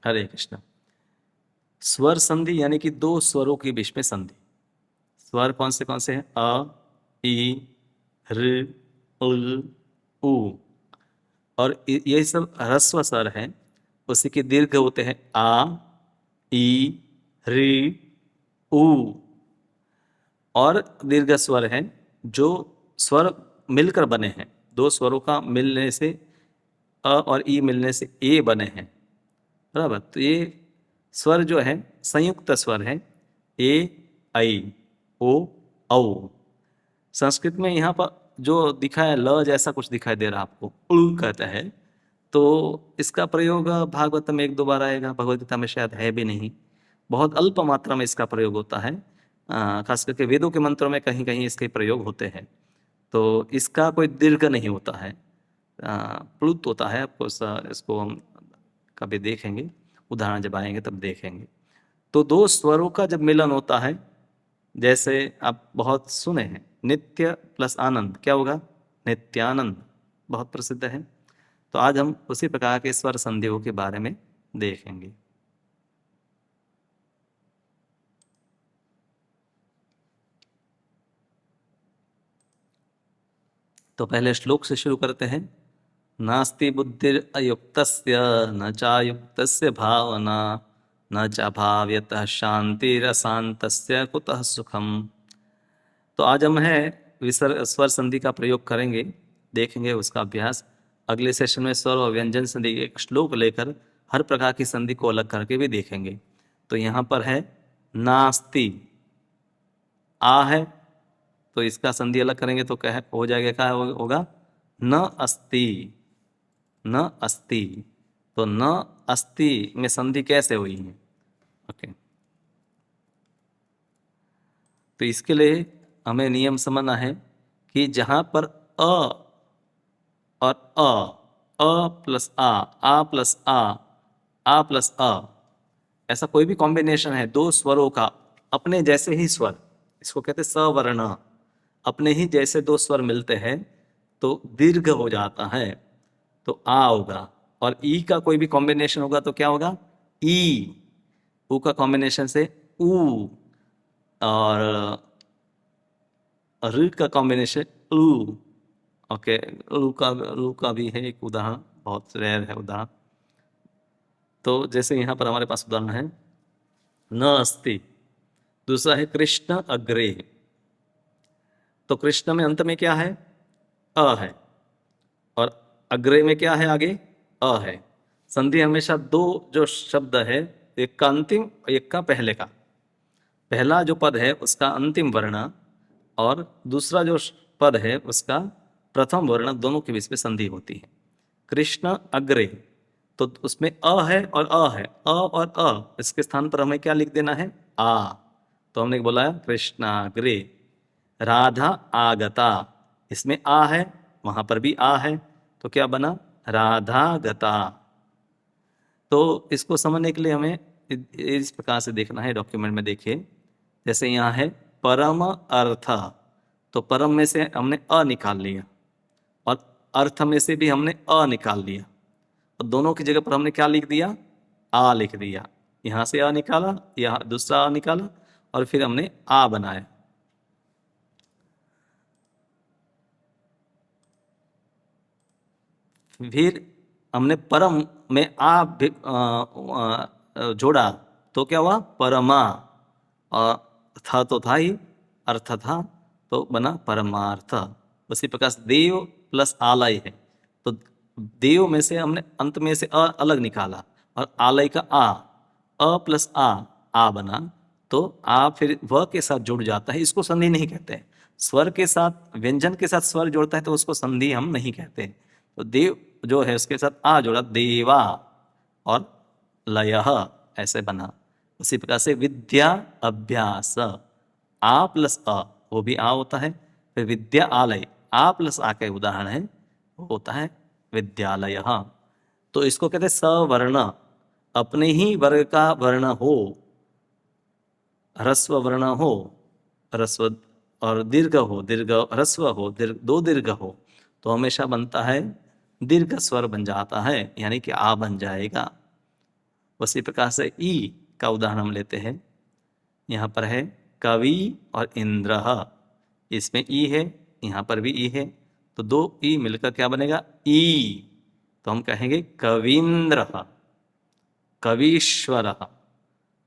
हरे कृष्ण। स्वर संधि यानी कि दो स्वरों के बीच में संधि। स्वर कौन से हैं? अ, ई, ऋ, उ, ऊ। और यही सब ह्रस्व स्वर हैं। उसी के दीर्घ होते हैं आ, ई, ऋ, उ। और दीर्घ स्वर हैं जो स्वर मिलकर बने हैं। दो स्वरों का मिलने से अ और ई मिलने से ए बने हैं, बराबर। तो ये स्वर जो है संयुक्त स्वर है, ए, ऐ, ओ, औ। संस्कृत में यहाँ पर जो दिखा है ल जैसा कुछ दिखाई दे रहा है आपको, उल कहता है, तो इसका प्रयोग भागवत में एक दो बार आएगा, भगवद गीता में शायद है भी नहीं। बहुत अल्प मात्रा में इसका प्रयोग होता है। खास करके वेदों के मंत्रों में कहीं कहीं इसके प्रयोग होते हैं। तो इसका कोई दीर्घ नहीं होता है, प्लुत होता है। आपको इसको हम कभी देखेंगे, उदाहरण जब आएंगे तब देखेंगे। तो दो स्वरों का जब मिलन होता है, जैसे आप बहुत सुने हैं, नित्य प्लस आनंद क्या होगा? नित्यानंद, बहुत प्रसिद्ध है। तो आज हम उसी प्रकार के स्वर संधियों के बारे में देखेंगे। तो पहले श्लोक से शुरू करते हैं। नास्ति बुद्धिर अयुक्तस्य न चायुक्तस्य भावना न च भाव्यतः शांतिरशांतस्य कुतः सुखम। तो आज हम स्वर संधि का प्रयोग करेंगे, देखेंगे उसका अभ्यास। अगले सेशन में स्वर और व्यंजन संधि एक श्लोक लेकर हर प्रकार की संधि को अलग करके भी देखेंगे। तो यहाँ पर है नास्ति, आ है, तो इसका संधि अलग करेंगे तो क्या हो जाएगा? क्या होगा? न अस्ति, न अस्ति। तो न अस्ति में संधि कैसे हुई है? ओके, तो इसके लिए हमें नियम समझना है कि जहां पर अ और अ प्लस आ प्लस आ प्लस अ, ऐसा कोई भी कॉम्बिनेशन है दो स्वरों का, अपने जैसे ही स्वर, इसको कहते हैं सवर्ण। अपने ही जैसे दो स्वर मिलते हैं तो दीर्घ हो जाता है, तो आ होगा। और ई का कोई भी कॉम्बिनेशन होगा तो क्या होगा? ई। ऊ का कॉम्बिनेशन से ऊ। और ऋ का कॉम्बिनेशन ऊ। ओके, लू का भी है एक उदाहरण, बहुत रेयर है उदाहरण। तो जैसे यहाँ पर हमारे पास उदाहरण है न अस्ति। दूसरा है कृष्ण अग्रे। तो कृष्ण में अंत में क्या है? अ है। और अग्रे में क्या है? आगे अ है। संधि हमेशा दो जो शब्द है, एक का अंतिम, एक का पहले का। पहला जो पद है उसका अंतिम वर्ण और दूसरा जो पद है उसका प्रथम वर्ण, दोनों के बीच में संधि होती है। कृष्ण अग्रे, तो उसमें अ है और अ है, अ और अ, इसके स्थान पर हमें क्या लिख देना है? आ। तो हमने बोला है कृष्णाग्रे। राधा आगता, इसमें आ है, वहां पर भी आ है, तो क्या बना? राधागता। तो इसको समझने के लिए हमें इस प्रकार से देखना है। डॉक्यूमेंट में देखिए, जैसे यहाँ है परम अर्थ, तो परम में से हमने अ निकाल लिया और अर्थ में से भी हमने अ निकाल लिया, और दोनों की जगह पर हमने क्या लिख दिया? आ लिख दिया। यहाँ से अ निकाला, यहाँ दूसरा अ निकाला, और फिर हमने आ बनाया। फिर हमने परम में जोड़ा, तो क्या हुआ? परमा। और था तो था ही, अर्थ था, तो बना परमार्थ। उसी प्रकार से देव प्लस आलय है, तो देव में से हमने अंत में से अ अलग निकाला और आलय का अ प्लस आ बना। तो आ फिर व के साथ जुड़ जाता है, इसको संधि नहीं कहते हैं। स्वर के साथ, व्यंजन के साथ स्वर जोड़ता है तो उसको संधि हम नहीं कहते। तो देव जो है उसके साथ आ जोड़ा, देवा, और लयः ऐसे बना। उसी प्रकार से विद्या अभ्यास, आ प्लस अ, वो भी आ होता है। फिर विद्या आलय, आ प्लस आ का उदाहरण है, वो होता है विद्यालय। तो इसको कहते हैं सवर्ण, अपने ही वर्ग का वर्ण हो, ह्रस्व वर्ण हो, ह्रस्व और दीर्घ हो, दीर्घ ह्रस्व हो, दो दीर्घ हो, तो हमेशा बनता है दीर्घ स्वर बन जाता है, यानी कि आ बन जाएगा। उसी प्रकार से ई का उदाहरण हम लेते हैं। यहाँ पर है कवि और इंद्र, इसमें ई है, यहाँ पर भी ई है, तो दो ई मिलकर क्या बनेगा? ई। तो हम कहेंगे कवींद्र, कवीश्वर,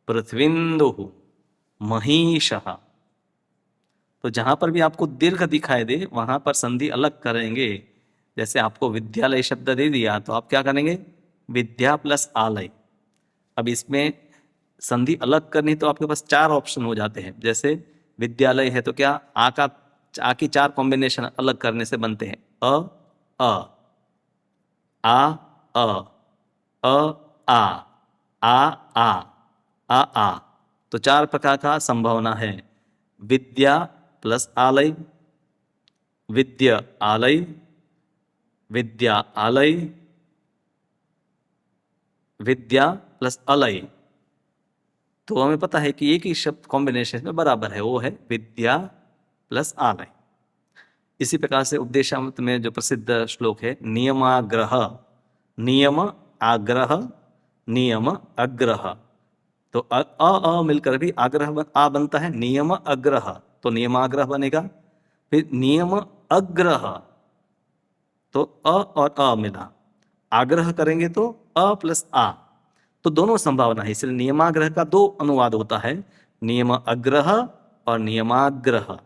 पृथ्वीन्दु, महिष। तो जहां पर भी आपको दीर्घ दिखाई दे वहां पर संधि अलग करेंगे। जैसे आपको विद्यालय शब्द दे दिया तो आप क्या करेंगे? विद्या प्लस आलय। अब इसमें संधि अलग करनी तो आपके पास चार ऑप्शन हो जाते हैं। जैसे विद्यालय है तो क्या आ की चार कॉम्बिनेशन अलग करने से बनते हैं। अ अ आ अ अ आ आ आ। तो चार प्रकार का संभावना है। विद्या प्लस आलय, विद्या आलय, विद्या आलय, विद्या प्लस अलय। तो हमें पता है कि एक ही शब्द कॉम्बिनेशन में बराबर है, वो है विद्या प्लस आलय। इसी प्रकार से उपदेशामृत में जो प्रसिद्ध श्लोक है, नियमाग्रह, नियम आग्रह, नियम अग्रह। तो अ मिलकर भी आग्रह आ बनता है, नियम अग्रह, तो नियमाग्रह बनेगा। फिर नियम अग्रह, तो अ और अ मिला, आग्रह करेंगे तो अ प्लस आ। तो दोनों संभावना है, इसलिए नियमाग्रह का दो अनुवाद होता है, नियम अग्रह और नियमाग्रह।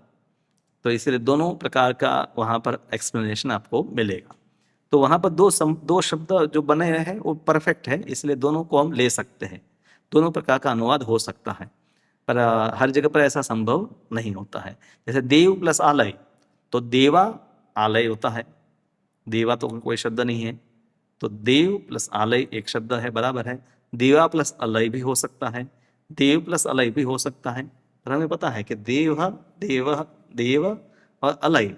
तो इसलिए दोनों प्रकार का वहां पर एक्सप्लेनेशन आपको मिलेगा। तो वहां पर दो शब्द जो बने हैं वो परफेक्ट है, इसलिए दोनों को हम ले सकते हैं, दोनों प्रकार का अनुवाद हो सकता है। पर हर जगह पर ऐसा संभव नहीं होता है। जैसे देव प्लस आलय, तो देवा आलय होता है, देवा तो कोई शब्द नहीं है, तो देव प्लस आलय एक शब्द है, बराबर है। देवा प्लस अलय भी हो सकता है, देव प्लस अलय भी हो सकता है। पर हमें पता है कि देव, देव, देव और अलय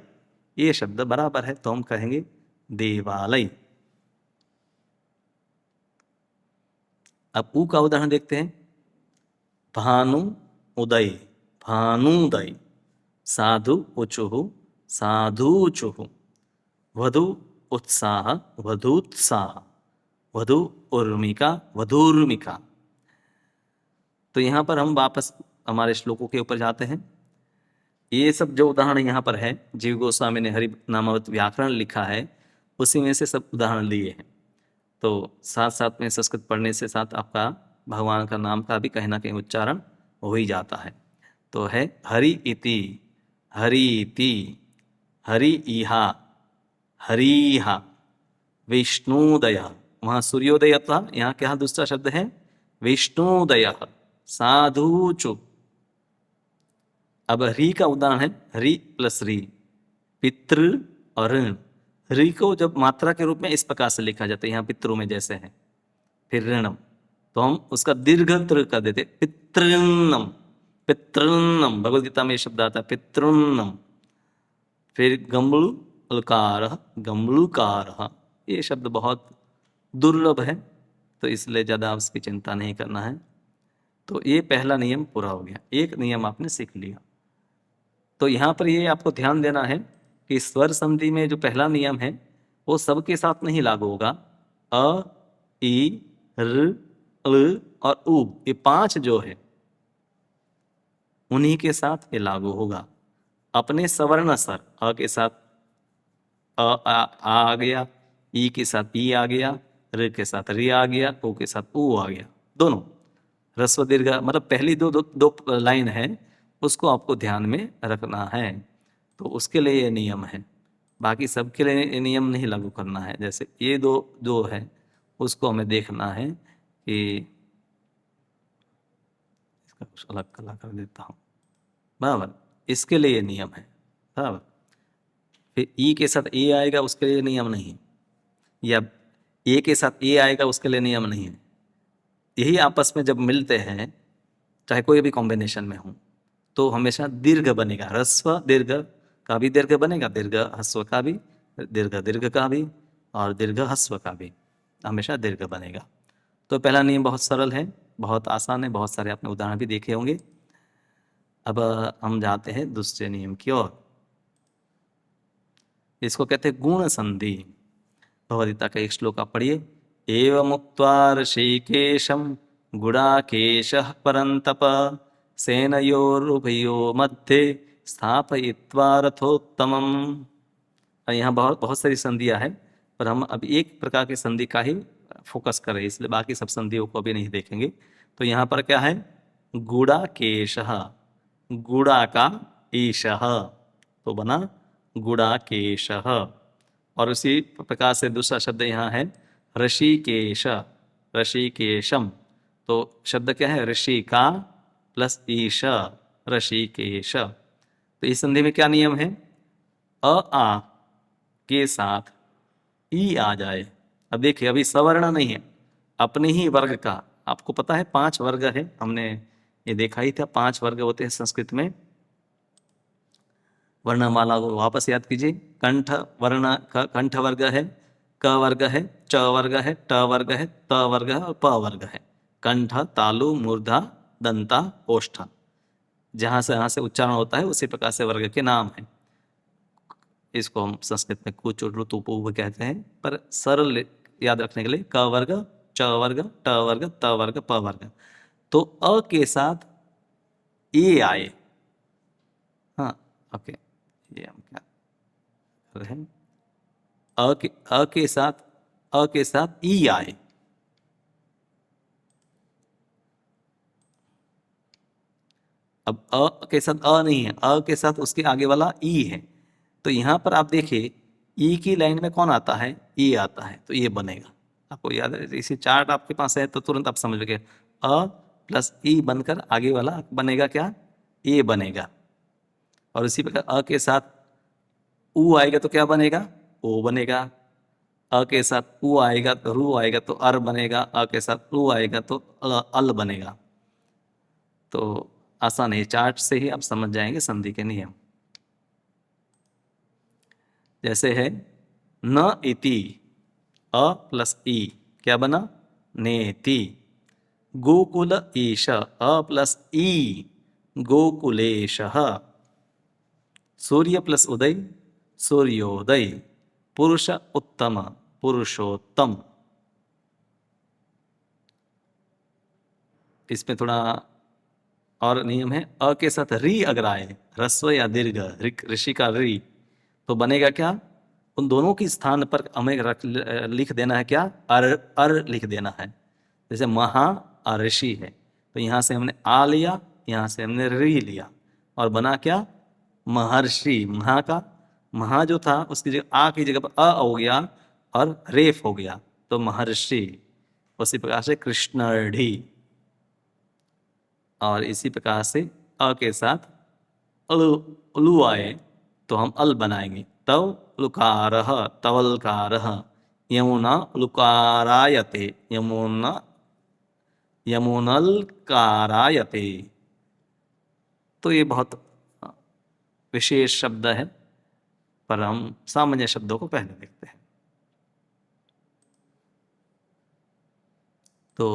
ये शब्द बराबर है, तो हम कहेंगे देवालय। अब ऊ का उदाहरण देखते हैं। भानु उदय, भानुदय, साधु उचुः, साधुचुः, वधु उत्साह, वधूत्साह, वधु उर्मिका, वधूर्मिका। तो यहाँ पर हम वापस हमारे श्लोकों के ऊपर जाते हैं। ये सब जो उदाहरण यहाँ पर है, जीव गोस्वामी ने हरि नामावत व्याकरण लिखा है, उसी में से सब उदाहरण लिए हैं। तो साथ साथ में संस्कृत पढ़ने से साथ आपका भगवान का नाम का भी कहीं ना कहीं उच्चारण हो ही जाता है। तो है हरि इति, हरि इति, हरि इहा, हरिहा, विष्णुदय। वहाँ सूर्योदय था, यहाँ क्या दूसरा शब्द है? विष्णुदय, साधुचु। अब री का उदाहरण है, री प्लस री, पितृ और ऋण। री को जब मात्रा के रूप में इस प्रकार से लिखा जाता है, यहाँ पितृ में जैसे है, फिर ऋणम, तो हम उसका दीर्घ त्र कर देते, पितृन्नम, पितृन्नम। भगवद गीता में ये शब्द आता है पितृन्नम। फिर गम्लुकार, गम्लुकार, ये शब्द बहुत दुर्लभ है, तो इसलिए ज़्यादा उसकी चिंता नहीं करना है। तो ये पहला नियम पूरा हो गया, एक नियम आपने सीख लिया। तो यहाँ पर ये आपको ध्यान देना है कि स्वर संधि में जो पहला नियम है वो सबके साथ नहीं लागू होगा। अ, ई, र, ल और उ, ये पांच जो है उन्हीं के साथ ये लागू होगा। अपने सवर्ण स्वर अ के साथ आ गया, ई के साथ ई आ गया, र के साथ री आ गया, ओ के साथ ऊ आ गया। दोनों ह्रस्व दीर्घ, मतलब पहली दो लाइन है, उसको आपको ध्यान में रखना है। तो उसके लिए ये नियम है, बाकी सबके लिए ये नियम नहीं लागू करना है। जैसे ये दो जो है उसको हमें देखना है कि इसका कुछ अलग कला कर देता हूँ, बराबर, इसके लिए ये नियम है, बराबर। फिर ई के साथ ए आएगा, उसके लिए नियम नहीं, या ए के साथ ए आएगा, उसके लिए नियम नहीं है। यही आपस में जब मिलते हैं, चाहे कोई भी कॉम्बिनेशन में हो, तो हमेशा दीर्घ बनेगा। ह्रस्व दीर्घ का भी दीर्घ बनेगा, दीर्घ ह्रस्व का भी, दीर्घ दीर्घ का भी, और दीर्घ ह्रस्व का भी हमेशा दीर्घ बनेगा। तो पहला नियम बहुत सरल है, बहुत आसान है, बहुत सारे आपने उदाहरण भी देखे होंगे। अब हम जाते हैं दूसरे नियम की ओर। इसको कहते हैं गुण संधि। भगवद गीता का एक श्लोक आप पढ़िए, एवमुक्त्वा ऋषिकेशं गुडाकेशः परन्तप सेनयोरुभयो मध्ये स्थापयित्वा रथोत्तमम्। यहाँ बहुत बहुत सारी संधियाँ हैं, पर हम अब एक प्रकार की संधि का ही फोकस कर रहे हैं, इसलिए बाकी सब संधियों को अभी नहीं देखेंगे। तो यहाँ पर क्या है, गुडाकेशः, गुड़ा का ईशः, तो बना गुडाकेशः। और उसी प्रकार से दूसरा शब्द यहाँ है ऋषिकेश, ऋषिकेशम। तो शब्द क्या है, ऋषि का प्लस ईश, ऋषिकेश। तो इस संधि में क्या नियम है, अ आ के साथ ई आ जाए। अब देखिए, अभी सवर्ण नहीं है, अपने ही वर्ग का, आपको पता है 5 वर्ग है, हमने ये देखा ही था 5 वर्ग होते हैं संस्कृत में। वर्णमाला को वापस याद कीजिए, कंठ वर्ण का कंठ वर्ग है, क वर्ग है, च वर्ग है, ट वर्ग है, त वर्ग है और प वर्ग है। कंठ, तालु, मूर्धा, दंता, ओष्ठ, जहाँ से उच्चारण होता है उसी प्रकार से वर्ग के नाम हैं। इसको हम संस्कृत में कुच और ऋतु कहते हैं, पर सरल याद रखने के लिए क वर्ग, च वर्ग, ट वर्ग, त वर्ग, प वर्ग। तो अ के साथ ए आए, हाँ ओके, ये हम क्या कर रहे हैं, अ के साथ ई आए। अब अ के साथ अ नहीं है, अ के साथ उसके आगे वाला ई है। तो यहां पर आप देखिए, ई की लाइन में कौन आता है, ई आता है, तो ये बनेगा। आपको याद है, इसी चार्ट आपके पास है तो तुरंत आप समझ गए, अ प्लस ई बनकर आगे वाला बनेगा क्या, ए बनेगा। और इसी प्रकार अ के साथ ऊ आएगा तो क्या बनेगा, ओ बनेगा। अ के साथ ऊ आएगा तो रू आएगा तो अर बनेगा, अ के साथ रू आएगा तो अल बनेगा। तो आसान है, चार्ट से ही आप समझ जाएंगे संधि के नियम। जैसे है न इति, अ प्लस ई क्या बना, नेति। गोकुल ईश, अ प्लस ई गोकुलेशः। सूर्य प्लस उदय, सूर्योदय। पुरुष उत्तम, पुरुषोत्तम। इसमें थोड़ा और नियम है, अ के साथ री अगर आए, ह्रस्व या दीर्घ, ऋषि का री, तो बनेगा क्या, उन दोनों के स्थान पर हमें लिख देना है क्या, अर लिख देना है। जैसे महा ऋषि है, तो यहाँ से हमने आ लिया, यहाँ से हमने री लिया, और बना क्या, महर्षि। महा का महा जो था उसकी जगह आ की जगह पर अ हो गया और रेफ हो गया, तो महर्षि। उसी प्रकार से कृष्णर्ढि। और इसी प्रकार से अ के साथ लु आए तो हम अल बनाएंगे, तव लुकारः, तवलकारः। यमुना लुकारायते, यमुना यमुनलकारायते। तो ये बहुत विशेष शब्द है, पर हम सामान्य शब्दों को पहले देखते हैं। तो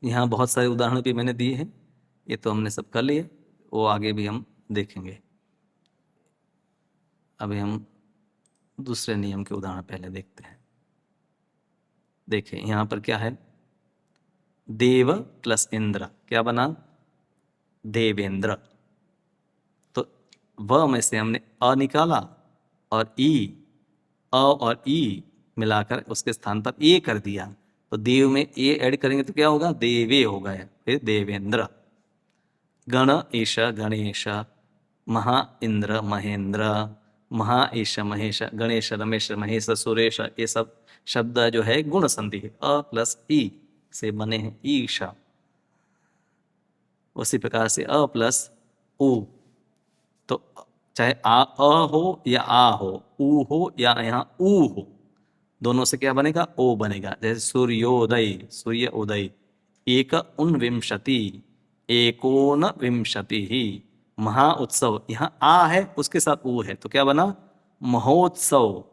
यहाँ बहुत सारे उदाहरण भी मैंने दिए हैं, ये तो हमने सब कर लिए, वो आगे भी हम देखेंगे। अभी हम दूसरे नियम के उदाहरण पहले देखते हैं। देखिए यहाँ पर क्या है, देव प्लस इंद्र क्या बना, देवेंद्र। तो व में से हमने अ निकाला और ई, अ और ई मिलाकर उसके स्थान पर ए कर दिया, तो देव में ए ऐड करेंगे तो क्या होगा, देवे हो गए, फिर देवेंद्र। गण ईश गणेश, महा इंद्र महेंद्र, महा ईश महेश, गणेश रमेश, महेश सुरेश। ये सब शब्द जो है गुण संधि है, अ प्लस ई से बने हैं ईशा। उसी प्रकार से अ प्लस उ, तो चाहे अ हो या आ हो, ऊ हो या यहाँ ऊ हो, दोनों से क्या बनेगा, ओ बनेगा। जैसे सूर्योदय, सूर्य उदय। एक उनविंशति, एकोन विंशति ही। महा उत्सव, यहाँ आ है उसके साथ ऊ है, तो क्या बना, महोत्सव।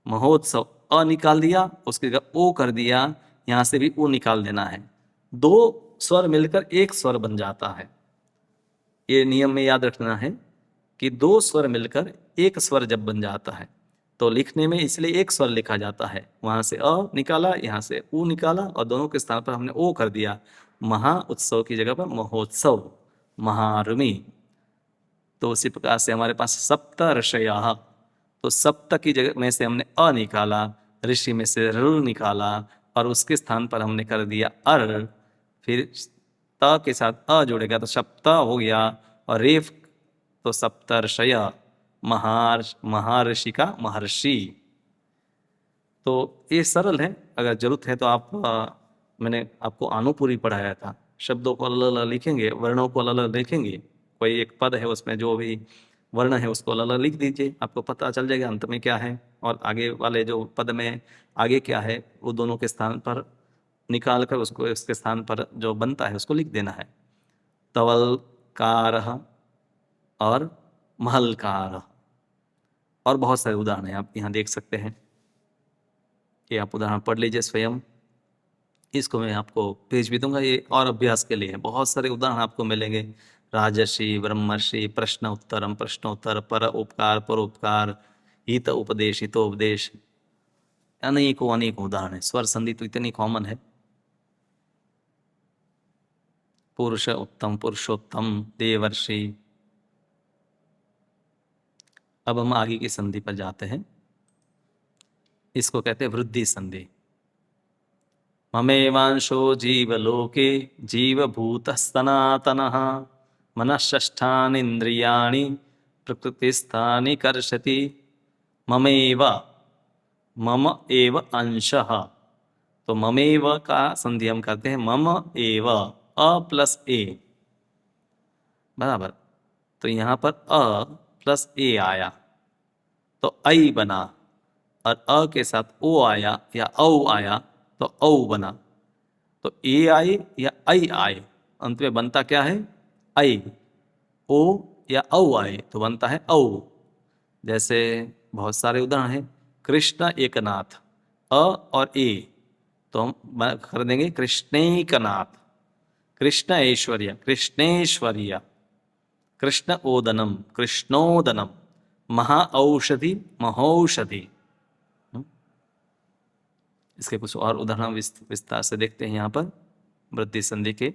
महोत्सव, अ निकाल दिया उसकी जगह ओ कर दिया, यहां से भी ओ निकाल देना है, दो स्वर मिलकर एक स्वर बन जाता है। ये नियम में याद रखना है कि दो स्वर मिलकर एक स्वर जब बन जाता है तो लिखने में इसलिए एक स्वर लिखा जाता है। वहां से अ निकाला, यहाँ से उ निकाला और दोनों के स्थान पर हमने ओ कर दिया। महा उत्सव की जगह पर महोत्सव, महारुमि। तो उसी प्रकार से हमारे पास सप्त ऋषया, तो सप्त की जगह में से हमने अ निकाला, ऋषि में से ऋ निकाला और उसके स्थान पर हमने कर दिया अर। फिर त के साथ अ जुड़ेगा तो सप्त हो गया, और रेफ तो सप्तर्षय, महर्षि का महर्षि। तो ये सरल है, अगर जरूरत है तो आप मैंने आपको आनुपूरी पढ़ाया था, शब्दों को अलग अलग लिखेंगे, वर्णों को अलग अलग लिखेंगे। कोई एक पद है उसमें जो भी वर्ण है उसको अलग अलग लिख दीजिए, आपको पता चल जाएगा अंत में क्या है, और आगे वाले जो पद में आगे क्या है वो दोनों के स्थान पर निकाल कर उसको उसके स्थान पर जो बनता है उसको लिख देना है। तवलकार और महलकार, और बहुत सारे उदाहरण हैं, आप यहाँ देख सकते हैं। ये आप उदाहरण पढ़ लीजिए स्वयं, इसको मैं आपको भेज भी दूंगा, ये और अभ्यास के लिए है। बहुत सारे उदाहरण आपको मिलेंगे, राजर्षि, ब्रह्मर्षि, प्रश्न उत्तरम, प्रश्नोत्तर, पर उपकार, परोपकार, हित उपदेश, हितोपदेश, अनेकों अनेकों उदाहरण है। स्वर संधि तो इतनी कॉमन है। पुरुष उत्तम, पुरुषोत्तम, देवर्षि। अब हम आगे की संधि पर जाते हैं, इसको कहते हैं वृद्धि संधि। ममेवांशो जीवलोके जीवभूतः सनातनः मनःषष्ठानीन्द्रियाणि प्रकृतिस्थानि कर्षति ममेव, मम एव अंशः। तो ममेव का संधि हम करते हैं मम एव, अ प्लस ए, बराबर। तो यहां पर अ प्लस ए आया तो ऐ बना, और अ के साथ ओ आया या औ आया तो औ बना। तो ए आए या ऐ आए, अंत में बनता क्या है ऐ। ओ या औ आए तो बनता है औ। जैसे बहुत सारे उदाहरण हैं, कृष्ण एकनाथ, अ और ए, तो हम कर देंगे कृष्णैकनाथ, कृष्ण ऐश्वर्य, कृष्णेश्वर्य, कृष्ण ओदनम, कृष्णोदनम, महाऔषधि, महौषधि। इसके कुछ और उदाहरण विस्तार से देखते हैं यहाँ पर वृद्धि संधि के।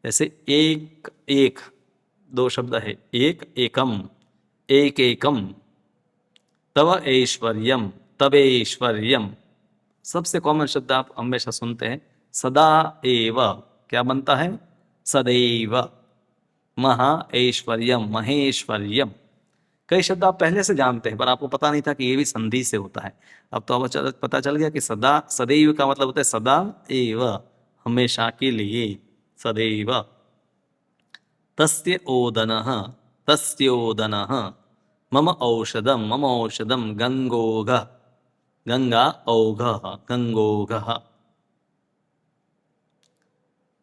जैसे एक एक, दो शब्द है, एक एकम, एक एकम, तव ऐश्वर्यम, तवेश्वर्यम। सबसे कॉमन शब्द आप हमेशा सुनते हैं सदा एव, क्या बनता है सदैव, महा ऐश्वर्यम, महेश्वर्यम। कई शब्द आप पहले से जानते हैं पर आपको पता नहीं था कि ये भी संधि से होता है। अब तो अब पता चल गया कि सदा, सदैव का मतलब होता है सदा एव, हमेशा के लिए, सदैव। तस्य ओदनः, तस्योदनः, मम औषधम, मम औषधम, गंगोघ, गंगा औघः, गंगोघः।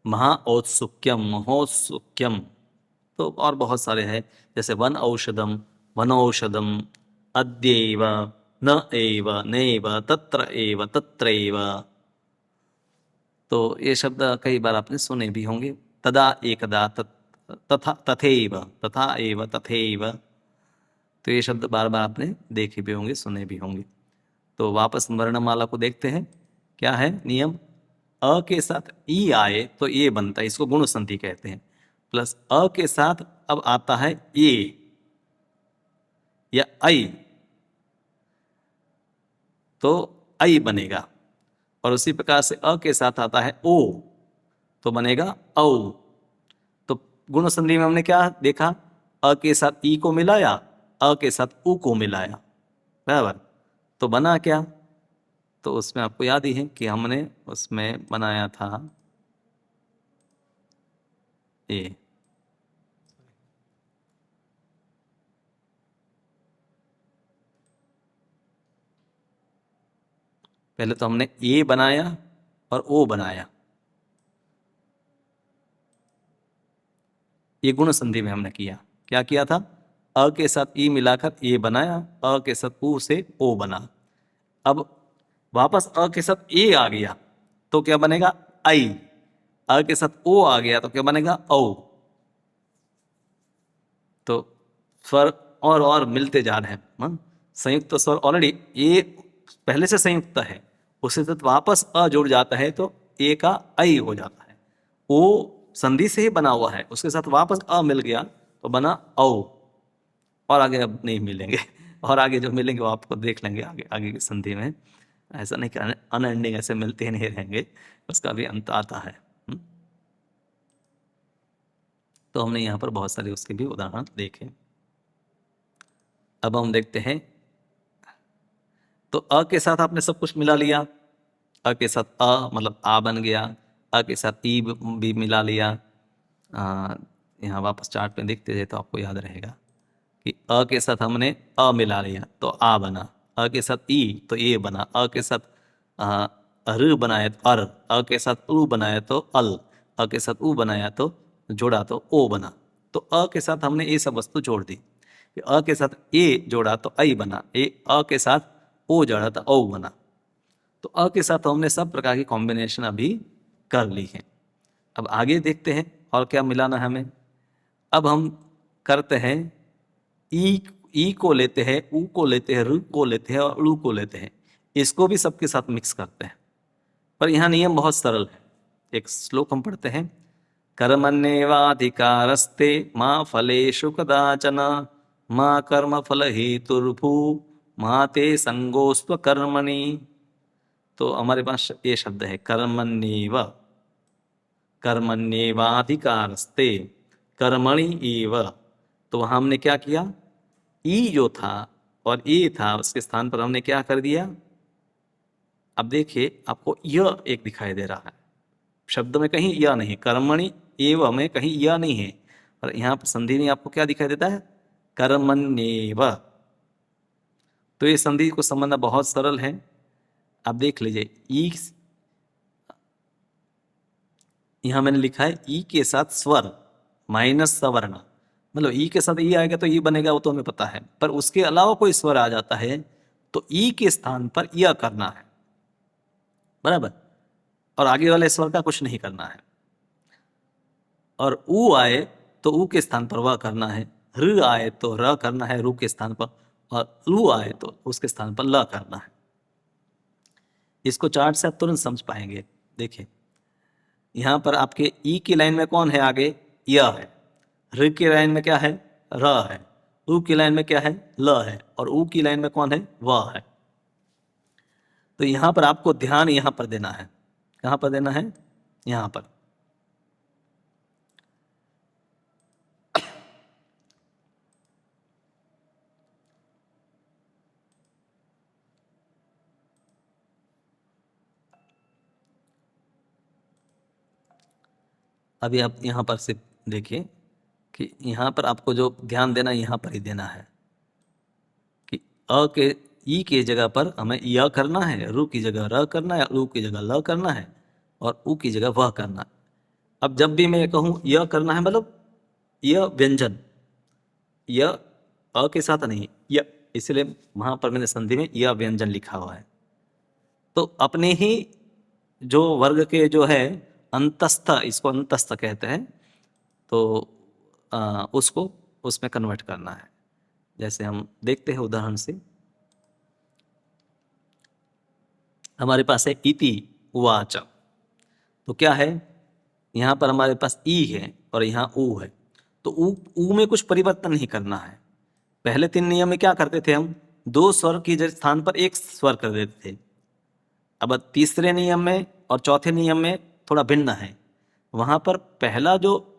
महाऔत्सुक्यम, महोत्सुक्यम। तो और बहुत सारे हैं, जैसे वन औषधम, वनौषधम, अद्यैव, न एव, नैव, तत्र एव, तत्रैव। तो ये शब्द कई बार आपने सुने भी होंगे। तदा एकदा, तथा, तथैव, तथा एव, तथैव। तो ये शब्द बार बार आपने देखे भी होंगे, सुने भी होंगे। तो वापस वर्णमाला को देखते हैं, क्या है नियम। अ के साथ ई आए तो ये बनता है, इसको गुण संधि कहते हैं। प्लस अ के साथ अब आता है ए या ऐ, तो ऐ बनेगा। और उसी प्रकार से अ के साथ आता है ओ तो बनेगा औ। तो गुण संधि में हमने क्या देखा, अ के साथ ई को मिलाया, अ के साथ उ को मिलाया, बराबर। तो बना क्या, तो उसमें आपको याद ही है कि हमने उसमें बनाया था ए। पहले तो हमने ए बनाया और ओ बनाया, ये गुण संधि में हमने किया। क्या किया था, अ के साथ ई मिलाकर ए बनाया, अ के साथ उ से ओ बना। अब वापस अ के साथ ए आ गया तो क्या बनेगा आई, अ के साथ ओ आ गया तो क्या बनेगा औ। तो स्वर और मिलते जा रहे हैं। संयुक्त स्वर ऑलरेडी ए पहले से संयुक्त है, उसके साथ वापस अ जुड़ जाता है तो ए का ऐ हो जाता है। ओ संधि से ही बना हुआ है, उसके साथ वापस अ मिल गया तो बना औ। और आगे अब नहीं मिलेंगे और आगे जो मिलेंगे वो आपको देख लेंगे आगे आगे की संधि में। ऐसा नहीं कि अनएंडिंग ऐसे मिलते ही नहीं रहेंगे, उसका भी अंत आता है। तो हमने यहाँ पर बहुत सारे उसके भी उदाहरण देखे। अब हम देखते हैं, तो अ के साथ आपने सब कुछ मिला लिया, अ के साथ अ मतलब आ बन गया, अ के साथ ई भी मिला लिया। यहाँ वापस चार्ट में देखते थे तो आपको याद रहेगा कि अ के साथ हमने अ मिला लिया तो आ बना, अ के साथ ई तो ए बना, अ के साथ र बनाया तो अर, अ के साथ उ बनाया तो अल, अ के साथ उ बनाया तो जोड़ा तो ओ बना। तो अ के साथ हमने ये सब वस्तु जोड़ दी, अ के साथ ए जोड़ा तो ऐ बना, ए अ के साथ ओ जोड़ा तो औ बना। तो अ के साथ हमने सब प्रकार की कॉम्बिनेशन अभी कर ली है। अब आगे देखते हैं और क्या मिलाना है हमें। अब हम करते हैं ई को लेते हैं, ऊ को लेते हैं, रु को लेते हैं और ळू को लेते हैं, इसको भी सबके साथ मिक्स करते हैं। पर यहाँ नियम बहुत सरल है। एक श्लोक हम पढ़ते हैं, कर्मण्येवाधिकारस्ते माँ फलेषु कदाचन माँ कर्म फल हेतुर्भू माँ ते संगोस्त्व कर्मणि। तो हमारे पास ये शब्द है कर्मण्येव, कर्मण्येवाधिकारस्ते, कर्मणि एव। तो वहां हमने क्या किया, ई जो था और ए था उसके स्थान पर हमने क्या कर दिया। अब देखिए आपको यह एक दिखाई दे रहा है, शब्द में कहीं यह नहीं, कर्मणि एव में कहीं यह नहीं है, और यहाँ पर संधि में आपको क्या दिखाई देता है, कर्मण्येव। तो ये संधि को समझना बहुत सरल है। आप देख लीजिए ई, यहां मैंने लिखा है ई के साथ स्वर माइनस सवर्ण, मतलब ई के साथ ई आएगा तो ई बनेगा, वो तो हमें पता है, पर उसके अलावा कोई स्वर आ जाता है तो ई के स्थान पर यह करना है, बराबर, और आगे वाले स्वर का कुछ नहीं करना है। और ऊ आए तो ऊ के स्थान पर वह करना है, र आए तो र करना है रू के स्थान पर, और लू आए तो उसके स्थान पर ल करना है। इसको चार्ट से आप तुरंत समझ पाएंगे। देखिए यहां पर आपके ई की लाइन में कौन है आगे, य है, र की लाइन में क्या है, र है, ऊ की लाइन में क्या है, ल है, और ऊ की लाइन में कौन है, व है। तो यहां पर आपको ध्यान यहां पर देना है, कहां पर देना है, यहां पर। अभी आप यहां पर से देखिए कि यहां पर आपको जो ध्यान देना यहां पर ही देना है कि अ के ई के जगह पर हमें य करना है, रू की जगह र करना है, ऊ की जगह ल करना है, और ऊ की जगह वह करना है। अब जब भी मैं कहूं यह करना है मतलब यह व्यंजन, यह अ के साथ नहीं, यह, इसलिए वहां पर मैंने संधि में यह व्यंजन लिखा हुआ है। तो अपने ही जो वर्ग के जो है अंतस्थ, इसको अंतस्थ कहते हैं, तो उसको उसमें कन्वर्ट करना है। जैसे हम देखते हैं उदाहरण से, हमारे पास है इति उवाच। तो क्या है, यहाँ पर हमारे पास ई है और यहाँ ऊ है, तो ऊ में कुछ परिवर्तन नहीं करना है। पहले 3 नियम में क्या करते थे हम, 2 स्वर की स्थान पर एक स्वर कर देते थे। अब तीसरे नियम में और चौथे नियम में थोड़ा भिन्न है, वहां पर पहला जो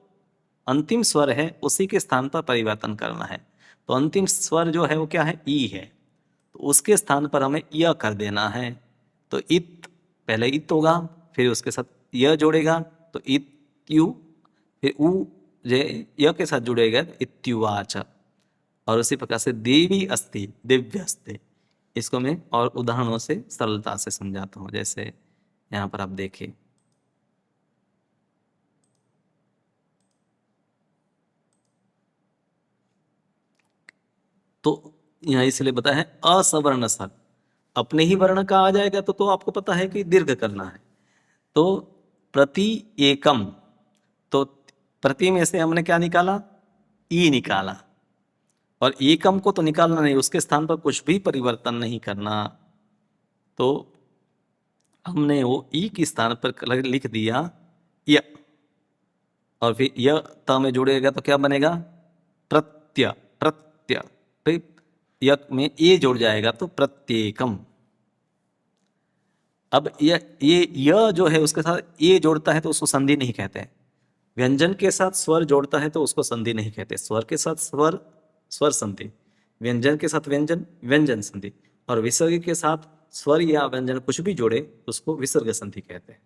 अंतिम स्वर है उसी के स्थान पर परिवर्तन करना है। तो अंतिम स्वर जो है वो क्या है, ई है, तो उसके स्थान पर हमें य कर देना है। तो इत, पहले इत होगा, फिर उसके साथ य जोड़ेगा तो इत यू, फिर ऊ जे य के साथ जुड़ेगा तो इत्युवाच। और उसी प्रकार से देवी अस्ति, दिव्य अस्ति, इसको मैं और उदाहरणों से सरलता से समझाता हूँ। जैसे यहाँ पर आप देखिए, तो यहाँ इसलिए बताया है असवर्ण स्वर, अपने ही वर्ण का आ जाएगा तो आपको पता है कि दीर्घ करना है। तो प्रति एकम, तो प्रति में से हमने क्या निकाला, ई निकाला, और एकम को तो निकालना नहीं, उसके स्थान पर कुछ भी परिवर्तन नहीं करना। तो हमने वो ई के स्थान पर लिख दिया य, और फिर य त में जोड़ेगा तो क्या बनेगा? प्रत्य। प्रत्य, फिर य में ए जोड़ जाएगा तो प्रत्येकम। अब ये य जो है उसके साथ ए जोड़ता है तो उसको संधि नहीं कहते हैं। व्यंजन के साथ स्वर जोड़ता है तो उसको संधि नहीं कहते। स्वर के साथ स्वर, स्वर संधि। व्यंजन के साथ व्यंजन, व्यंजन संधि। और विसर्ग के साथ स्वर या व्यंजन कुछ भी जोड़े तो उसको विसर्ग संधि कहते हैं।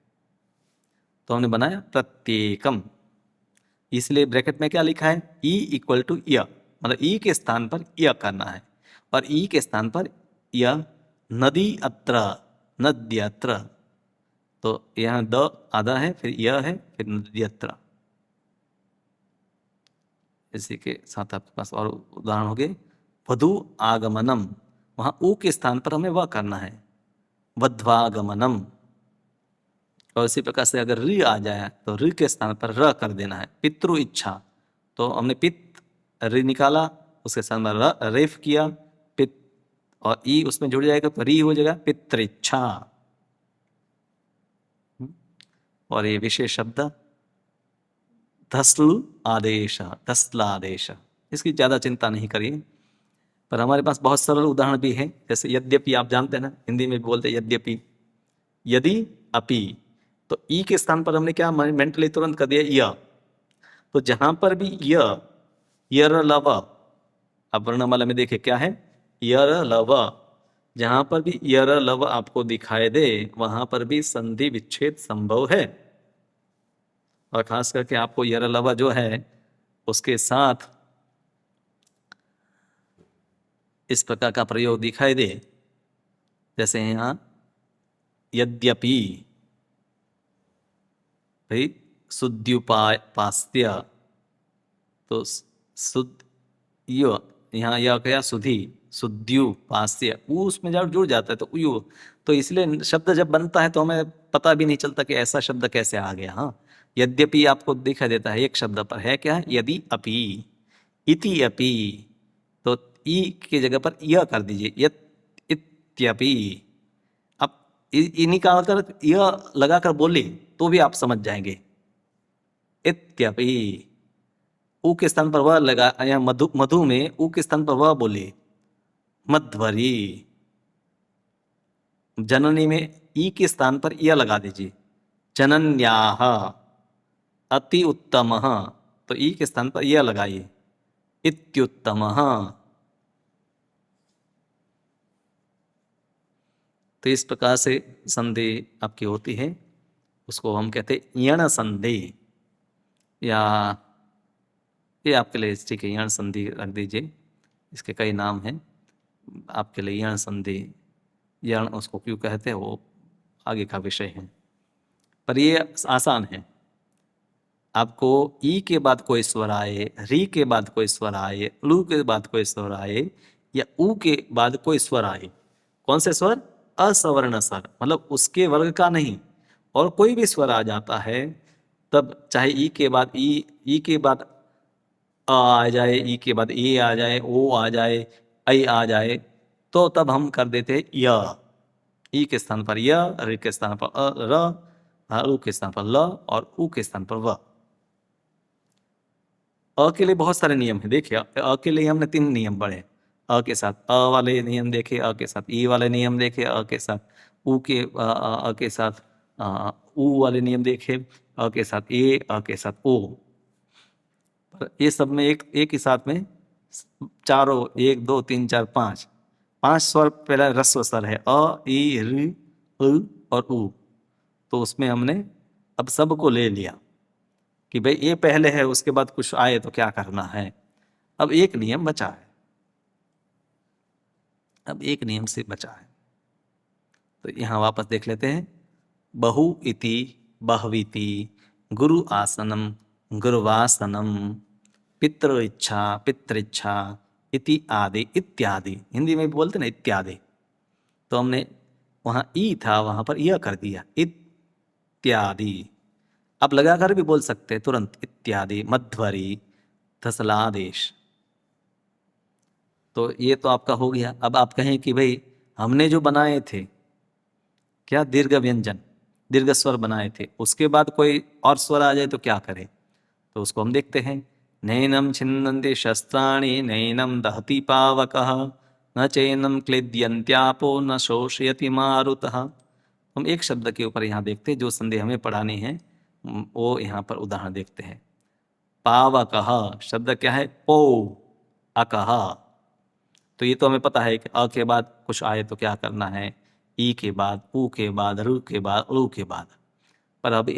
तो हमने बनाया प्रत्येकम, इसलिए ब्रैकेट में क्या लिखा है? ई इक्वल टू य, मतलब ई के स्थान पर य करना है, और ई के स्थान पर य। नदी अत्र, नद्यत्र, तो यहाँ द आधा है, फिर य है, फिर नद्यत्र। इसी के साथ आपके पास और उदाहरण हो गए। वधु आगमनम, वहां ऊ के स्थान पर हमें वह करना है, वध्वागमनम। और इसी प्रकार से अगर ऋ आ जाए तो ऋ के स्थान पर र कर देना है। पितृ इच्छा, तो हमने पित ऋ निकाला, उसके स्थान पर रेफ किया, पित, और ई उसमें जुड़ जाएगा तो री हो जाएगा पितृच्छा। और ये विशेष शब्द धस्ल आदेश, धस्लादेश, इसकी ज्यादा चिंता नहीं करिए। पर हमारे पास बहुत सरल उदाहरण भी है, जैसे यद्यपि, आप जानते हैं ना, हिंदी में भी बोलते हैं यद्यपि, यदि अपि। तो ई के स्थान पर हमने क्या मेंटली तुरंत कर दिया? य। तो जहां पर भी य, यर लव, अब वर्णमाला में देखे क्या है? यर लव। जहां पर भी यर लव आपको दिखाई दे वहां पर भी संधि विच्छेद संभव है। और खास करके आपको यर लव जो है उसके साथ इस प्रकार का प्रयोग दिखाई दे, जैसे यहां यद्यपि, भाई सुद्युपास्त्य, तो सुद यो, यहाँ यह क्या? सुधि, सुद्युपास्य, ऊ उसमें जब जुड़ जाता है तो यू। तो इसलिए शब्द जब बनता है तो हमें पता भी नहीं चलता कि ऐसा शब्द कैसे आ गया। हाँ, यद्यपि आपको दिखाई देता है एक शब्द पर है क्या है? यदि अपि, इति अपि, तो ई की जगह पर यह कर दीजिए, यत इत्यपि। अब ई निकाल कर यह लगाकर बोले तो भी आप समझ जाएंगे। इत्यपि, ऊ के स्थान पर वह लगा, या मधु, मधु में ऊ के स्थान पर वह बोले, मध्वरी। जननी में ई के स्थान पर यह लगा दीजिए, जनन्याह। अति उत्तम, तो ई के स्थान पर यह लगाइए, इत्युत्तम। तो इस प्रकार से संधि आपकी होती है, उसको हम कहते हैं यण संधि, या ये आपके लिए ठीक है, यण संधि रख दीजिए। इसके कई नाम हैं आपके लिए। यण संधि, यण उसको क्यों कहते हैं वो आगे का विषय है, पर ये आसान है। आपको ई के बाद कोई स्वर आए, री के बाद कोई स्वर आए, लू के बाद कोई स्वर आए, या ऊ के बाद कोई स्वर आए, कौन से स्वर? असवर्ण स्वर, मतलब उसके वर्ग का नहीं, और कोई भी स्वर आ जाता है तब, चाहे ई के बाद ई के बाद आ जाए, ई के बाद ए आ जाए, ओ आ जाए, ऐ आ जाए, तो तब हम कर देते य। ई के स्थान पर य, ऋ के स्थान पर र, उ के स्थान पर ल, और ऊ के स्थान पर व। अ के लिए बहुत सारे नियम है। देखिए, अ के लिए हमने 3 नियम पढ़े। अ के साथ अ वाले नियम देखे, अ के साथ ई वाले नियम देखे, अ के साथ ऊ के अ के साथ ऊ वाले नियम देखे, अ के साथ ए, अ के साथ ओ। पर ये सब में एक ही साथ में चारों, 1 2 3 4 5 5 स्वर पहला रस्व स्वर है, अ ई ऋ उ और ऊ। तो उसमें हमने अब सबको ले लिया कि भाई ये पहले है, उसके बाद कुछ आए तो क्या करना है। अब एक नियम बचा है, अब एक नियम से बचा है, तो यहां वापस देख लेते हैं। बहु इति, बहवीति, गुरु आसनम, गुरुवासनम, पितृ इच्छा, पितृच्छा, इति आदि, इत्यादि। हिंदी में भी बोलते ना इत्यादि, तो हमने वहां ई था वहां पर यह कर दिया, इत्यादि। अब लगाकर भी बोल सकते हैं तुरंत, इत्यादि, मध्वरी, धसलादेश। तो ये तो आपका हो गया। अब आप कहें कि भाई हमने जो बनाए थे क्या दीर्घ व्यंजन, दीर्घ स्वर बनाए थे, उसके बाद कोई और स्वर आ जाए तो क्या करें? तो उसको हम देखते हैं। नैनम छिन्नन्ति शस्त्राणि नैनम दहति पावकः न चैनम क्लेद्यन्त्यापो न शोषयति मारुतः। हम एक शब्द के ऊपर यहाँ देखते हैं, जो संधि हमें पढ़ानी है वो यहाँ पर उदाहरण देखते हैं। पावकः शब्द क्या है? पो अकः। तो ये तो हमें पता है कि अ के बाद कुछ आए तो क्या करना है, ई के बाद, ऊ के बाद, रू के बाद, ऊ के बाद। पर अब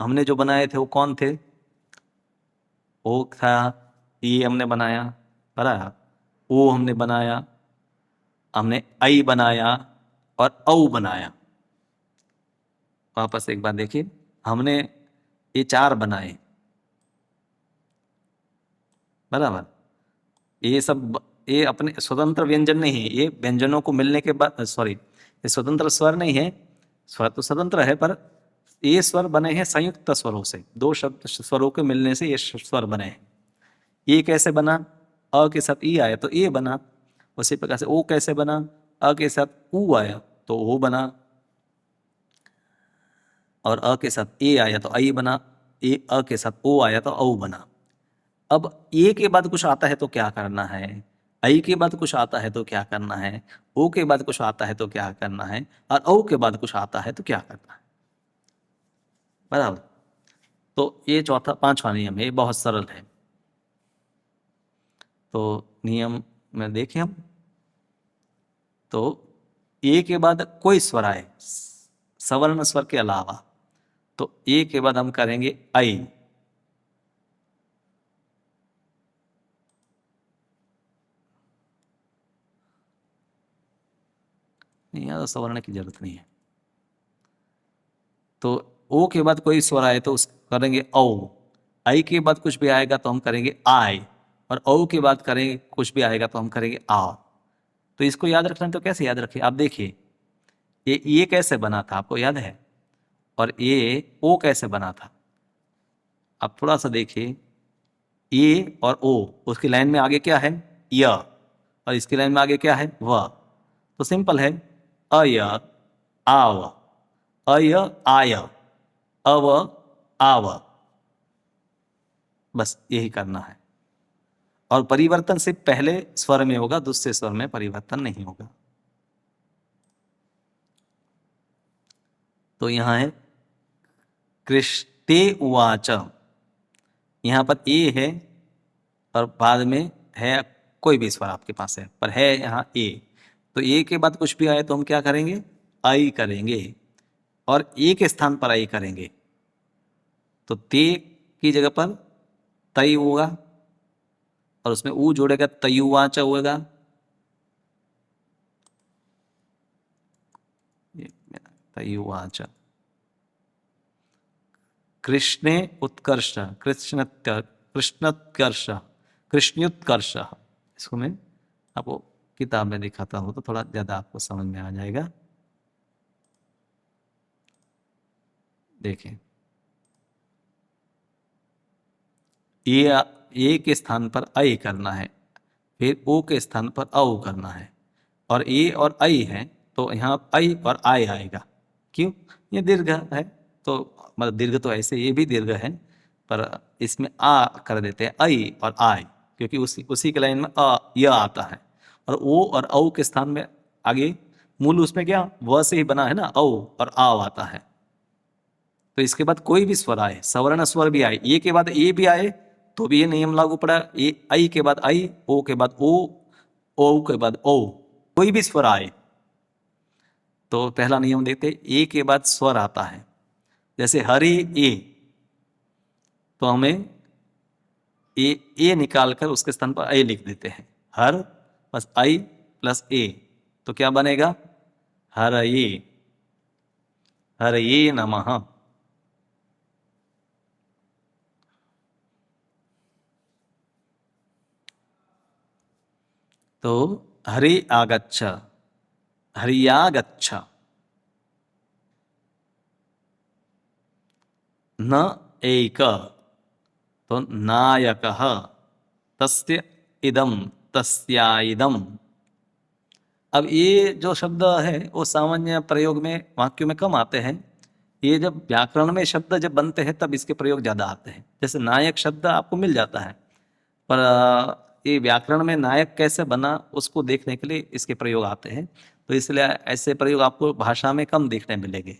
हमने जो बनाए थे वो कौन थे? ओ था, ई हमने बनाया, बराबर, ओ हमने बनाया, हमने आई बनाया और औ बनाया। वापस एक बार देखिए, हमने ये चार बनाए, बराबर। ये सब ये अपने स्वतंत्र व्यंजन नहीं है, ये व्यंजनों को मिलने के बाद, सॉरी, ये स्वतंत्र स्वर नहीं है। स्वर तो स्वतंत्र है, पर ये स्वर बने हैं संयुक्त स्वरों से, दो शब्द स्वरों के मिलने से ये स्वर बने हैं। ये कैसे बना? अ के साथ ई आया तो ए बना। उसी प्रकार से ओ कैसे बना? अ के साथ ऊ आया तो ओ बना, और अ के साथ ए आया तो आई बना, ए अ के साथ ओ आया तो औ बना। अब ए के बाद कुछ आता है तो क्या करना है, आई के बाद कुछ आता है तो क्या करना है, ओ के बाद कुछ आता है तो क्या करना है, और औ के बाद कुछ आता है तो क्या करना है, बराबर। तो ये चौथा पांचवा नियम है, ये बहुत सरल है। तो नियम में देखें हम, तो ए के बाद कोई स्वर आए सवर्ण स्वर के अलावा, तो ए के बाद हम करेंगे आई। नहीं, यहाँ तो सवर्ण की जरूरत नहीं है। तो ओ के बाद कोई स्वर आए तो उस करेंगे औ। आई के बाद कुछ भी आएगा तो हम करेंगे आय, और औ के बाद करेंगे कुछ भी आएगा तो हम करेंगे आ। तो इसको याद रखना, तो कैसे याद रखें? आप देखिए, ये कैसे बना था आपको याद है, और ये ओ कैसे बना था? आप थोड़ा सा देखिए, ए और ओ, उसकी लाइन में आगे क्या है? य, और इसकी लाइन में आगे क्या है? व। तो सिंपल है, अय आव, अय आय, अव आव, बस यही करना है। और परिवर्तन सिर्फ पहले स्वर में होगा, दूसरे स्वर में परिवर्तन नहीं होगा। तो यहां है कृष्टे उवाच, यहां पर ए है और बाद में है कोई भी स्वर आपके पास है, पर है यहाँ ए। तो ए के बाद कुछ भी आए तो हम क्या करेंगे? आई करेंगे, और ए के स्थान पर आई करेंगे। तो ते की जगह पर तय होगा, और उसमें ऊ जोड़ेगा, तयुवाच होगा। तयुवाच। कृष्णे उत्कर्ष, कृष्णोत्कर्ष, कृष्णोत्कर्ष। इसको मैं आपको किताब में दिखाता हूं तो थोड़ा ज्यादा आपको समझ में आ जाएगा। देखें, ए के स्थान पर आई करना है, फिर ओ के स्थान पर औ करना है, और ए और आई है तो यहाँ आई और आय आएगा। क्यों? ये दीर्घ है, तो मतलब दीर्घ तो ऐसे ये भी दीर्घ है, पर इसमें आ कर देते हैं, आई और आय, क्योंकि उसी उसी के लाइन में अ य आता है, और ओ और औ के स्थान में आगे मूल उसमें क्या व से ही बना है ना, औ और आव आता है। तो इसके बाद कोई भी स्वर आए, सवर्ण स्वर भी आए, ए के बाद ए भी आए तो भी ये नियम लागू पड़ा। ए आई के बाद आई, ओ के बाद ओ के बाद ओ, कोई भी स्वर आए तो पहला नियम देखते, ए के बाद स्वर आता है। जैसे हरि ए, तो हमें ए निकाल कर उसके स्थान पर ए लिख देते हैं। हर प्लस आई प्लस ए, तो क्या बनेगा? हर ये, हर ये नमः। तो हरि आगच्छ, हरियागच्छ, न एक, तो नायकः, तस्य इदं तस्याइदम। अब ये जो शब्द है वो सामान्य प्रयोग में वाक्यों में कम आते हैं। ये जब व्याकरण में शब्द जब बनते हैं तब इसके प्रयोग ज्यादा आते हैं। जैसे नायक शब्द आपको मिल जाता है, पर ये व्याकरण में नायक कैसे बना उसको देखने के लिए इसके प्रयोग आते हैं। तो इसलिए ऐसे प्रयोग आपको भाषा में कम देखने मिलेंगे।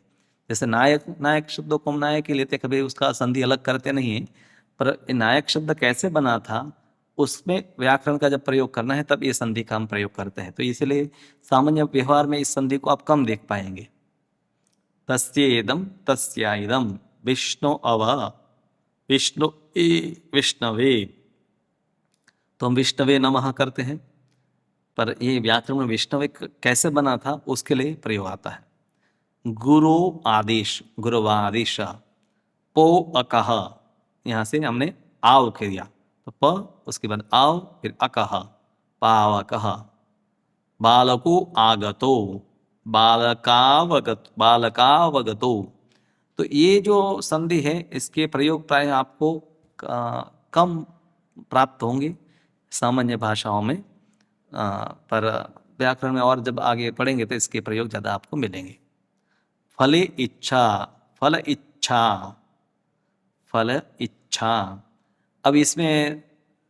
जैसे नायक, नायक शब्दों को हम नायक ही लेते, कभी उसका संधि अलग करते नहीं है। पर ये नायक शब्द कैसे बना था उसमें व्याकरण का जब प्रयोग करना है तब ये संधि का हम प्रयोग करते हैं। तो इसलिए सामान्य व्यवहार में इस संधि को आप कम देख पाएंगे। तस्येदम तस्याइदम विष्णु अव, विष्णु ए विष्णवे, तो हम विष्णवे नमः करते हैं। पर ये व्याकरण में विष्णवे कैसे बना था उसके लिए प्रयोग आता है। गुरु आदेश, गुरुवादेश, पो अकह, यहां से हमने आव किया तो प, उसके बाद आव, फिर अकह, पावकह, बालको आगतो, बालकावगतो। तो ये जो संधि है इसके प्रयोग प्राय आपको कम प्राप्त होंगे सामान्य भाषाओं में, पर व्याकरण में और जब आगे पढ़ेंगे तो इसके प्रयोग ज्यादा आपको मिलेंगे। फले इच्छा, फल इच्छा, फल इच्छा। अब इसमें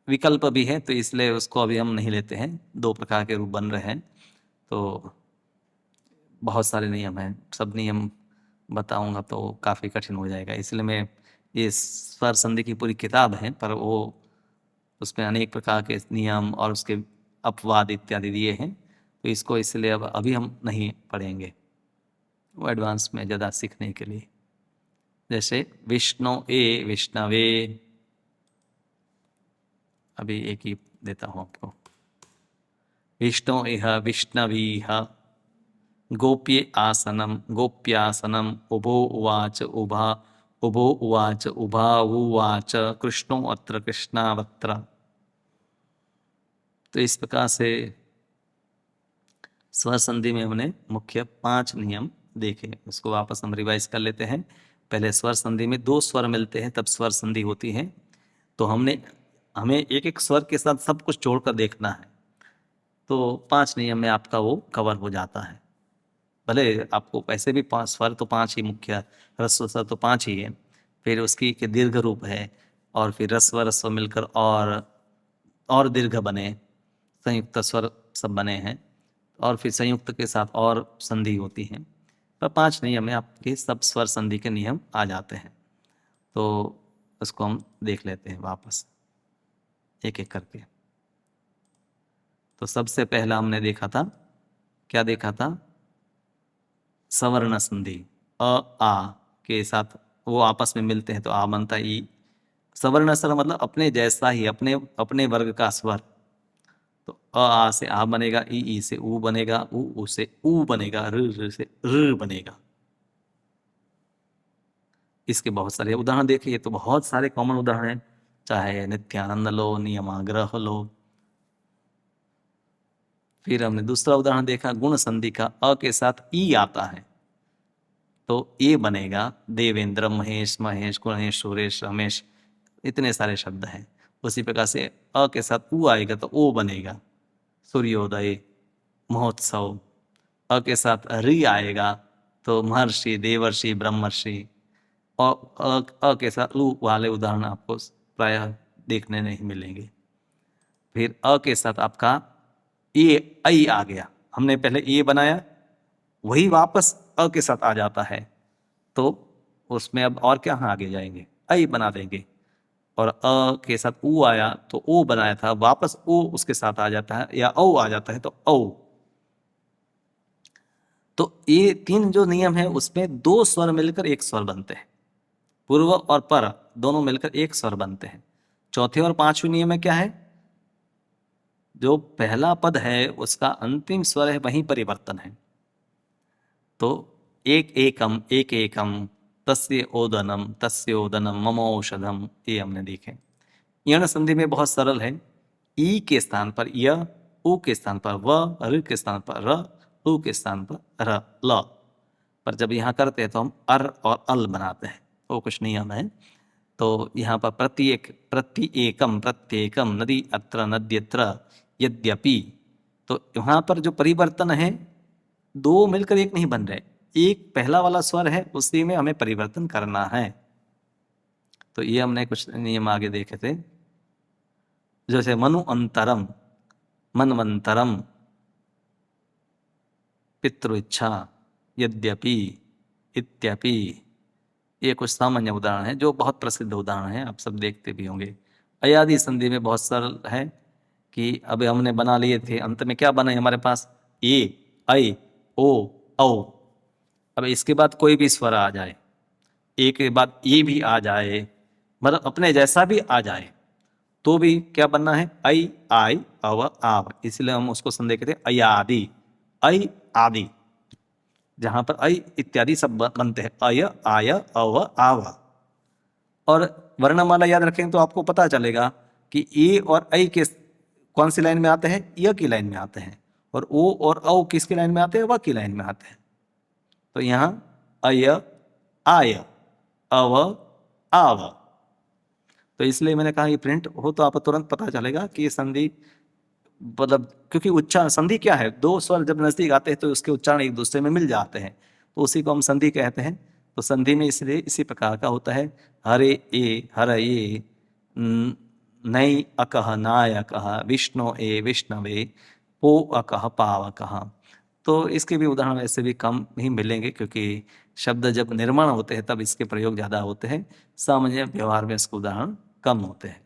विकल्प भी है तो इसलिए उसको अभी हम नहीं लेते हैं। दो प्रकार के रूप बन रहे हैं तो बहुत सारे नियम हैं, सब नियम बताऊंगा तो काफ़ी कठिन हो जाएगा। इसलिए मैं, ये स्वर संधि की पूरी किताब है पर वो उसमें अनेक प्रकार के नियम और उसके अपवाद इत्यादि दिए हैं, तो इसको इसलिए अब अभी हम नहीं पढ़ेंगे, वो एडवांस में ज़्यादा सीखने के लिए। जैसे विष्णु ए विष्णवे, अभी एक ही देता हूँ आपको। विष्णु इह विष्णवीह, गोप्ये आसनम गोप्यासनम, उभो उवाच उभा, उभो उवाच उभा उवाच, कृष्णो अत्र कृष्णावत्र। तो इस प्रकार से स्वर संधि में हमने मुख्य 5 नियम देखे, उसको वापस हम रिवाइज कर लेते हैं। पहले स्वर संधि में 2 स्वर मिलते हैं तब स्वर संधि होती है। तो हमें एक एक स्वर के साथ सब कुछ जोड़कर देखना है, तो 5 नियम में आपका वो कवर हो जाता है। भले आपको वैसे भी 5 स्वर तो 5 ही मुख्य, ह्रस्व स्वर तो 5 ही है, फिर उसकी के दीर्घ रूप है, और फिर रस्व रस्व मिलकर और दीर्घ बने, संयुक्त स्वर सब बने हैं, और फिर संयुक्त के साथ और संधि होती है। पर 5 नियम में आपके सब स्वर संधि के नियम आ जाते हैं। तो उसको हम देख लेते हैं वापस एक एक करके। तो सबसे पहला हमने देखा था, क्या देखा था? सवर्ण संधि, अ आ के साथ वो आपस में मिलते हैं तो आ बनता ई। सवर्ण स्वर मतलब अपने जैसा ही, अपने अपने वर्ग का स्वर। तो अ आ से आ बनेगा, ई से ऊ बनेगा, ऊ से ऊ बनेगा, र से र बनेगा। इसके बहुत सारे उदाहरण देखिए, तो बहुत सारे कॉमन उदाहरण हैं, चाहे नित्यानंद लो, नियमाग्रह लो। फिर हमने दूसरा उदाहरण देखा गुण संधि का, अ के साथ ई आता है तो ए बनेगा, देवेंद्र, महेश, महेश, गुणेश, सुरेश, रमेश, इतने सारे शब्द हैं। उसी प्रकार से अ के साथ ऊ आएगा तो ओ बनेगा, सूर्योदय, महोत्सव। अ के साथ री आएगा तो महर्षि, देवर्षि, ब्रह्मर्षि। और अ के साथ लू वाले उदाहरण आपको प्रायः देखने नहीं मिलेंगे। फिर अ के साथ आपका ए ऐ आ गया, हमने पहले ए बनाया, वही वापस अ के साथ आ जाता है, तो उसमें अब और क्या आगे जाएंगे, ऐ बना देंगे। और अ के साथ ऊ आया तो ओ बनाया था, वापस ओ उसके साथ आ जाता है, या औ आ जाता है तो औ। तो ये 3 जो नियम है उसमें 2 स्वर मिलकर एक स्वर बनते हैं, पूर्व और पर दोनों मिलकर एक स्वर बनते हैं। चौथे और 5वें नियम में क्या है? जो पहला पद है उसका अंतिम स्वर है वहीं परिवर्तन है। तो एक एकम तस्य ओदनम, तस्य ओदनम मम औषधम, ये हमने देखे। यण संधि में बहुत सरल है, ई के स्थान पर य, उ के स्थान पर व, र के स्थान पर र, उ के स्थान पर र, ल। पर जब यहाँ करते हैं तो हम अर और अल बनाते हैं, वो कुछ नियम है। तो यहाँ पर प्रत्येकम प्रत्येकम, नदी अत्र नद्यत्र, यद्यपि। तो वहां पर जो परिवर्तन है, दो मिलकर एक नहीं बन रहे, एक पहला वाला स्वर है उसी में हमें परिवर्तन करना है। तो ये हमने कुछ नियम आगे देखे थे, जैसे मनु अंतरम, मनवंतरम, पितृ इच्छा, यद्यपि, इत्यपि। ये कुछ सामान्य उदाहरण है जो बहुत प्रसिद्ध उदाहरण है, आप सब देखते भी होंगे। अयादि संधि में बहुत सरल है कि अभी हमने बना लिए थे, अंत में क्या बना है हमारे पास, ए, ऐ, ओ, औ। अब इसके बाद कोई भी स्वर आ जाए, ए के बाद ये भी आ जाए, मतलब अपने जैसा भी आ जाए, तो भी क्या बनना है, ऐ, आय, अव, आव। इसलिए हम उसको संधि कहते हैं अयादि, ऐ आदि, जहां पर ऐ इत्यादि सब बनते हैं, अय, आय, अव, आव। और वर्णमाला याद रखें तो आपको पता चलेगा कि ए और ऐ के कौन सी लाइन में आते हैं, य की लाइन में आते हैं, और ओ और औ किसकी लाइन में आते हैं, व की लाइन में आते हैं। तो यहां अय, आय, अव, आव। तो इसलिए मैंने कहा ये प्रिंट हो तो आप तुरंत पता चलेगा कि ये संधि, मतलब क्योंकि उच्चारण, संधि क्या है, दो स्वर जब नजदीक आते हैं तो उसके उच्चारण एक दूसरे में मिल जाते हैं, तो उसी को हम संधि कहते हैं। तो संधि में इसलिए इसी प्रकार का होता है, हरे ए, हर ए, नई अकह, नाय अकह, विष्णु ए, विष्णवे, पो अकह, पावकह। तो इसके भी उदाहरण वैसे भी कम ही मिलेंगे, क्योंकि शब्द जब निर्माण होते हैं तब इसके प्रयोग ज्यादा होते हैं, सामान्य व्यवहार में इसके उदाहरण कम होते हैं।